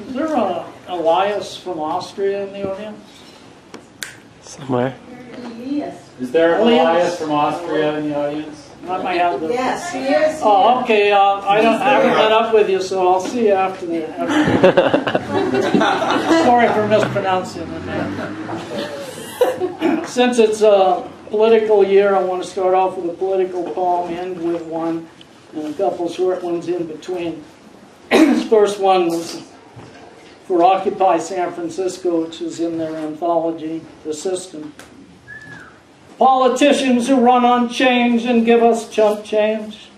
Is there a Elias from Austria in the audience? Somewhere. Is there an Elias from Austria in the audience? I might have the... Yes, he is. Oh, okay. I haven't met up with you, so I'll see you after the... Sorry for mispronouncing it. Since it's a political year, I want to start off with a political poem, end with one, and a couple short ones in between. This first one was for Occupy San Francisco, which is in their anthology, The System. Politicians who run on change and give us chump change.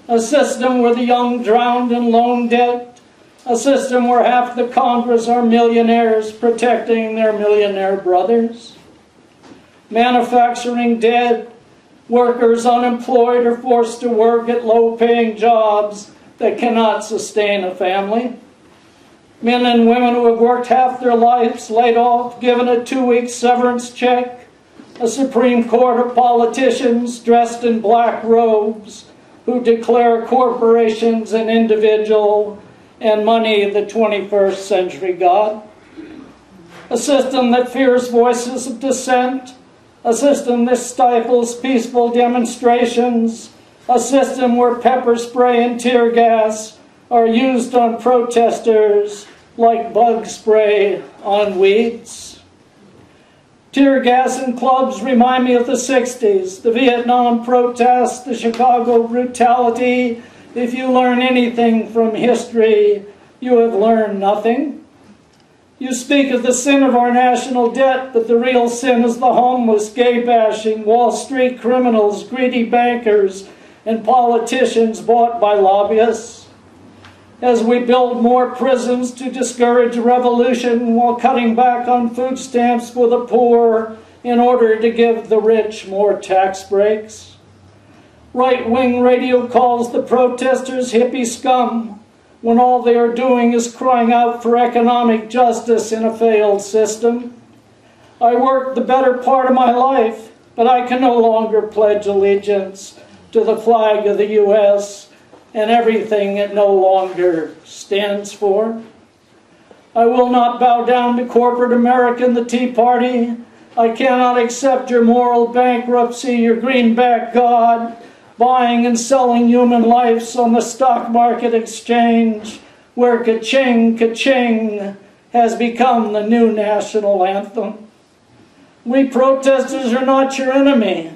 A system where the young drowned in loan debt. A system where half the Congress are millionaires protecting their millionaire brothers. Manufacturing dead. Workers unemployed or forced to work at low-paying jobs that cannot sustain a family. Men and women who have worked half their lives laid off, given a 2-week severance check. A Supreme Court of politicians dressed in black robes who declare corporations an individual and money the 21st century god. A system that fears voices of dissent. A system that stifles peaceful demonstrations. A system where pepper spray and tear gas are used on protesters like bug spray on weeds. Tear gas and clubs remind me of the 60s, the Vietnam protests, the Chicago brutality. If you learn anything from history, you have learned nothing. You speak of the sin of our national debt, but the real sin is the homeless, gay bashing, Wall Street criminals, greedy bankers, and politicians bought by lobbyists. As we build more prisons to discourage revolution while cutting back on food stamps for the poor in order to give the rich more tax breaks. Right-wing radio calls the protesters hippie scum when all they are doing is crying out for economic justice in a failed system. I worked the better part of my life, but I can no longer pledge allegiance to the flag of the U.S. and everything it no longer stands for. I will not bow down to corporate America and the Tea Party. I cannot accept your moral bankruptcy, your greenback God, buying and selling human lives on the stock market exchange, where ka-ching, ka-ching has become the new national anthem. We protesters are not your enemy.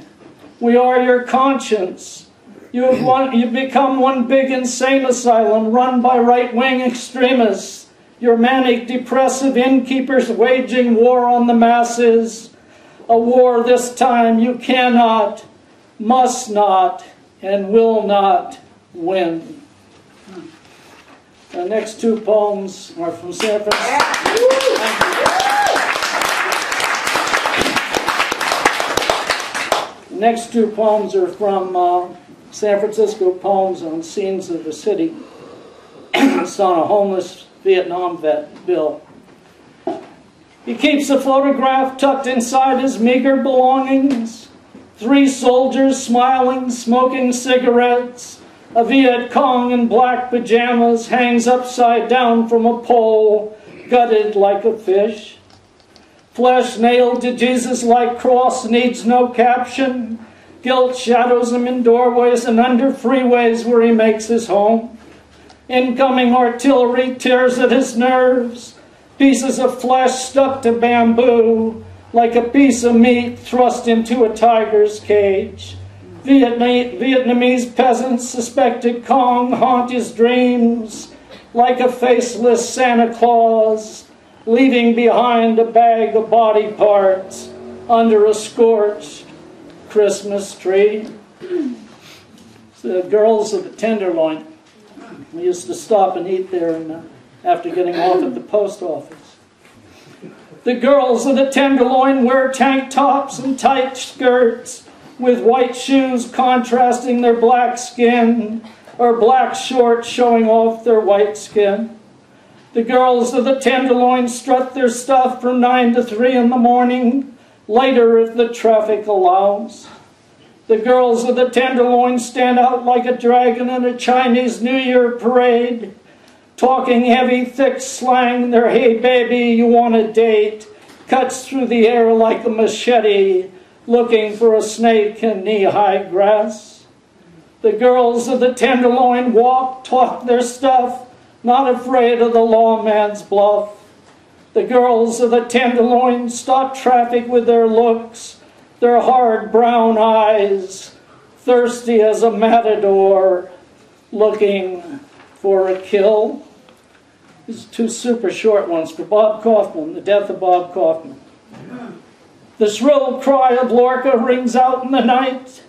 We are your conscience. You've become one big insane asylum run by right-wing extremists. Your manic, depressive innkeepers waging war on the masses. A war this time you cannot, must not, and will not win. The next two poems are from San Francisco. The next two poems are from San Francisco Poems on Scenes of the City. It's on a homeless Vietnam vet, Bill. He keeps a photograph tucked inside his meager belongings. 3 soldiers smiling, smoking cigarettes. A Viet Cong in black pajamas hangs upside down from a pole, gutted like a fish. Flesh nailed to Jesus-like cross needs no caption. Guilt shadows him in doorways and under freeways where he makes his home. Incoming artillery tears at his nerves. Pieces of flesh stuck to bamboo, like a piece of meat thrust into a tiger's cage. Vietnamese peasants suspected Kong haunt his dreams, like a faceless Santa Claus, leaving behind a bag of body parts under a scorched Christmas tree. It's the girls of the Tenderloin. We used to stop and eat there after getting off at the post office. The girls of the Tenderloin wear tank tops and tight skirts with white shoes contrasting their black skin, or black shorts showing off their white skin. The girls of the Tenderloin strut their stuff from 9 to 3 in the morning, later if the traffic allows. The girls of the Tenderloin stand out like a dragon in a Chinese New Year parade, talking heavy, thick slang. Their "hey baby, you want a date" cuts through the air like a machete, looking for a snake in knee-high grass. The girls of the Tenderloin walk, talk their stuff, not afraid of the lawman's bluff. The girls of the Tenderloin stop traffic with their looks, their hard brown eyes, thirsty as a matador, looking for a kill. These are two super short ones for Bob Kaufman, the death of Bob Kaufman. The shrill cry of Lorca rings out in the night.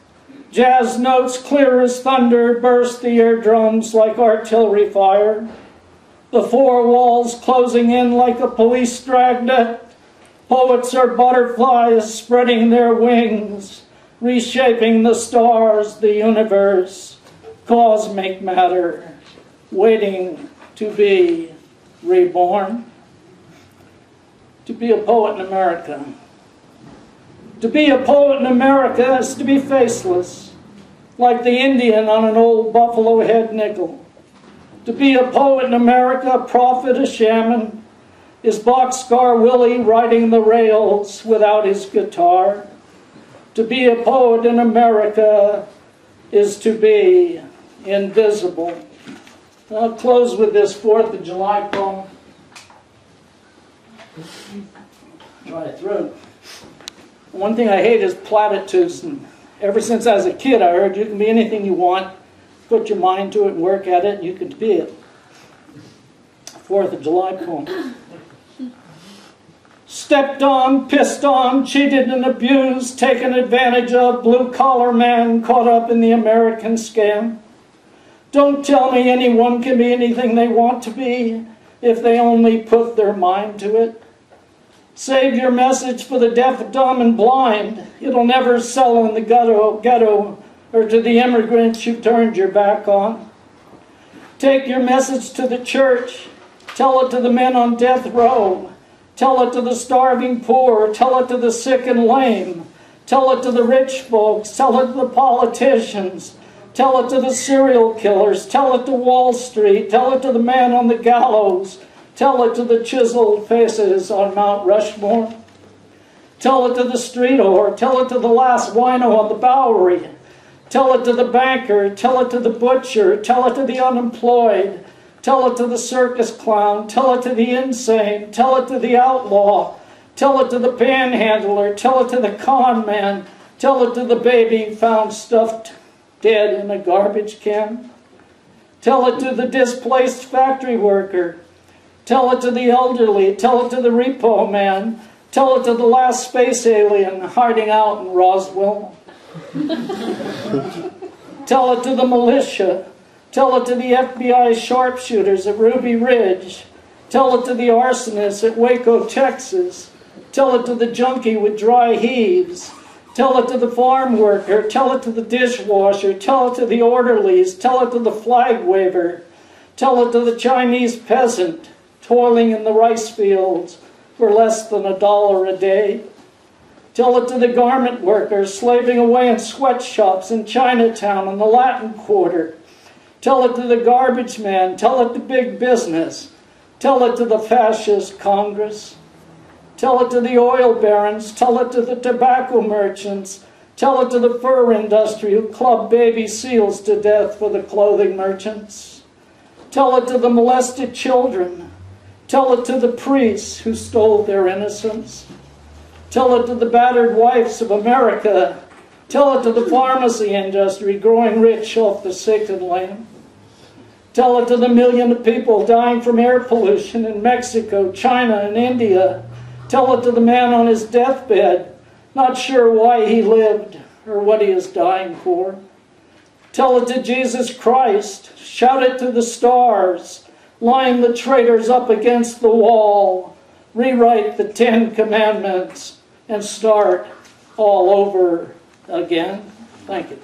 Jazz notes clear as thunder burst the eardrums like artillery fire. The four walls closing in like a police dragnet. Poets are butterflies spreading their wings, reshaping the stars, the universe, cosmic matter, waiting to be reborn. To be a poet in America. To be a poet in America is to be faceless, like the Indian on an old buffalo head nickel. To be a poet in America, a prophet, a shaman, is Boxcar Willie riding the rails without his guitar. To be a poet in America is to be invisible. I'll close with this 4th of July poem. Dry throat. One thing I hate is platitudes. And ever since I was a kid, I heard you can be anything you want. Put your mind to it and work at it, and you can be it. 4th of July poem. Stepped on, pissed on, cheated and abused, taken advantage of, blue-collar man caught up in the American scam. Don't tell me anyone can be anything they want to be if they only put their mind to it. Save your message for the deaf, dumb, and blind. It'll never sell in the ghetto or to the immigrants you turned your back on. Take your message to the church. Tell it to the men on death row. Tell it to the starving poor. Tell it to the sick and lame. Tell it to the rich folks. Tell it to the politicians. Tell it to the serial killers. Tell it to Wall Street. Tell it to the man on the gallows. Tell it to the chiseled faces on Mount Rushmore. Tell it to the street whore. Tell it to the last wino on the Bowery. Tell it to the banker. Tell it to the butcher. Tell it to the unemployed. Tell it to the circus clown. Tell it to the insane. Tell it to the outlaw. Tell it to the panhandler. Tell it to the con man. Tell it to the baby found stuffed dead in a garbage can. Tell it to the displaced factory worker. Tell it to the elderly. Tell it to the repo man. Tell it to the last space alien hiding out in Roswell. Tell it to the militia. Tell it to the FBI sharpshooters at Ruby Ridge. Tell it to the arsonist at Waco, Texas. Tell it to the junkie with dry heaves. Tell it to the farm worker. Tell it to the dishwasher. Tell it to the orderlies. Tell it to the flag waver. Tell it to the Chinese peasant toiling in the rice fields for less than $1 a day. Tell it to the garment workers slaving away in sweatshops in Chinatown and the Latin Quarter. Tell it to the garbage man. Tell it to big business. Tell it to the fascist Congress. Tell it to the oil barons. Tell it to the tobacco merchants. Tell it to the fur industry who club baby seals to death for the clothing merchants. Tell it to the molested children. Tell it to the priests who stole their innocence. Tell it to the battered wives of America. Tell it to the pharmacy industry growing rich off the sick and lame. Tell it to the million of people dying from air pollution in Mexico, China, and India. Tell it to the man on his deathbed, not sure why he lived or what he is dying for. Tell it to Jesus Christ. Shout it to the stars. Line the traitors up against the wall. Rewrite the 10 Commandments and start all over again. Thank you.